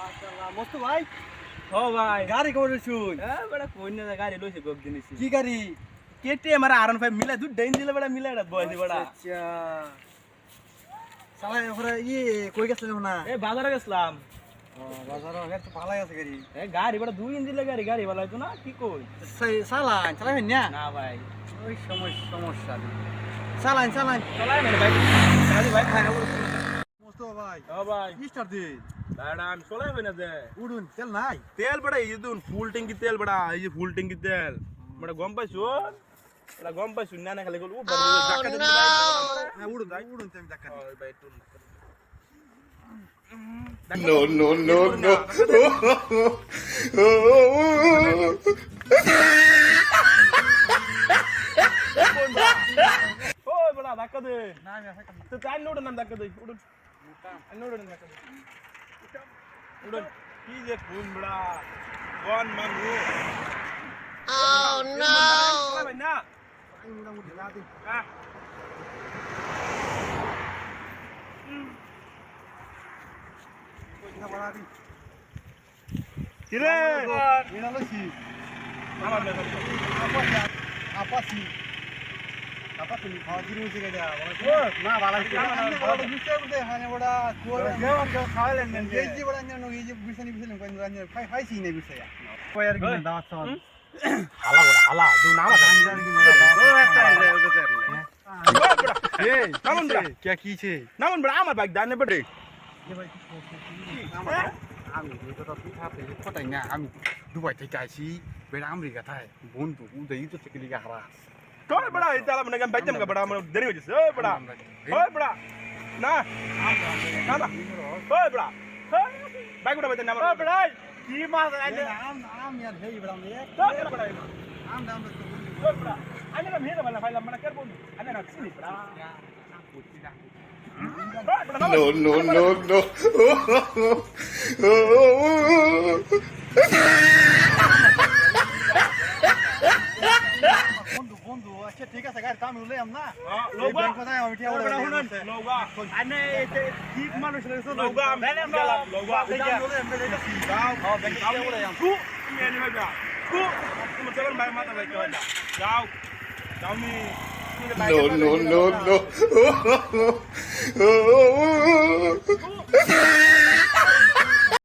মাশাআল্লাহ মস্ত ভাই ও ভাই গাড়ি করে শুন বড় কোন না গাড়ি লইছে গক দিনিছি কি গাড়ি কেটিএম আর আর5 মিলা দুই ডাইন দিলে বড় মিলা এটা বয়সে বড় আচ্ছা সালা ওরে কই গেছিস না এ বাজারে গেছলাম বাজার ওখানে তো ভালোই আছে গাড়ি এ গাড়ি বড় দুই দিলে গাড়ি ভালো হইতো না কি কই চালান চালাবেন না না ভাই ওই সমস্যা চালান চলাই মানে ভাই গাড়ি ভাই খায় মস্ত ভাই ও ভাই স্টার দে দাঁড়া আমি চলাই না দে উড়ুন তেল নাই তেল বড় এই দুন ফুল ট্যাঙ্কি তেল বড় এই যে ফুল ট্যাঙ্কি তেল বড় গম পাইছো এটা গম পাইছো না খালি গল ও ধাক্কা দিতে ভাই হ্যাঁ উড়ুন তুমি ধাক্কা দে ওই ভাই টুন No, no, no, no. ওই বড় ধাক্কা দে না আমি আসা কাম তো চাই নোড় না ধাক্কা দে উড়ুন নোড় না ধাক্কা দে উড়ুন কি যে কোন বড় কোন মানু Oh no. ভাই না মোটামুটি রাতে হ্যাঁ কইতা বড় আদি কিরে এনা লইছি আমার না আপাসি হাজির হইছে গেডা ও না ভালো আছে বড় গুস্তা করতে হানে বড় কোর খাইলেন না এই যে বড় আন্য এই যে বিছানি বিছানি কোন রান্য খাইছি না বিছায়া কয়ার কি দাওয়াত সব হালা বড় হালা দু নাম আছে আঞ্জার কি ও একটা আছে ওটা এই নামুন বড় কে কিছে নামুন বড় আমার বাইক দানে বড় আমি এই কথা তুই থাকতে ফটাই না আমি দুবাই থেকে আইছি বেড়া আমেরিকা থাই বন্ধু উদয় তো থেকে লিগা হারা তোর বড় এটা মানে গান বাইতাম কা বড় আমার দেরি হইছে ওই বড় ওই বড় না না না ওই বড় বাইক উঠা বাইতাম আমার ওই বড় কি মাছ আইলে আম यार হেই বেড়া মে তোর বড় আম দাম ওই বড় আইলে না মেরে বলা ফাইলাম মানে করব আইলে না চিনি বড় No, no, no, no. বন্ধু বন্ধু আচ্ছা ঠিক আছে গাড়ি আমি লইলাম না লোগা কোথায় আমি টিয়া বড় শুনুন লোগা আনে এতে ঠিক মানুষ রইছো লোগা গেলাম লোগা যাও হ্যাঁ ব্যাংকে যাও বলে যাও তু মেনি হইবা তু তুমি চলো ভাই মাথা ভাই কই যাও যাও নি No, no, no, no.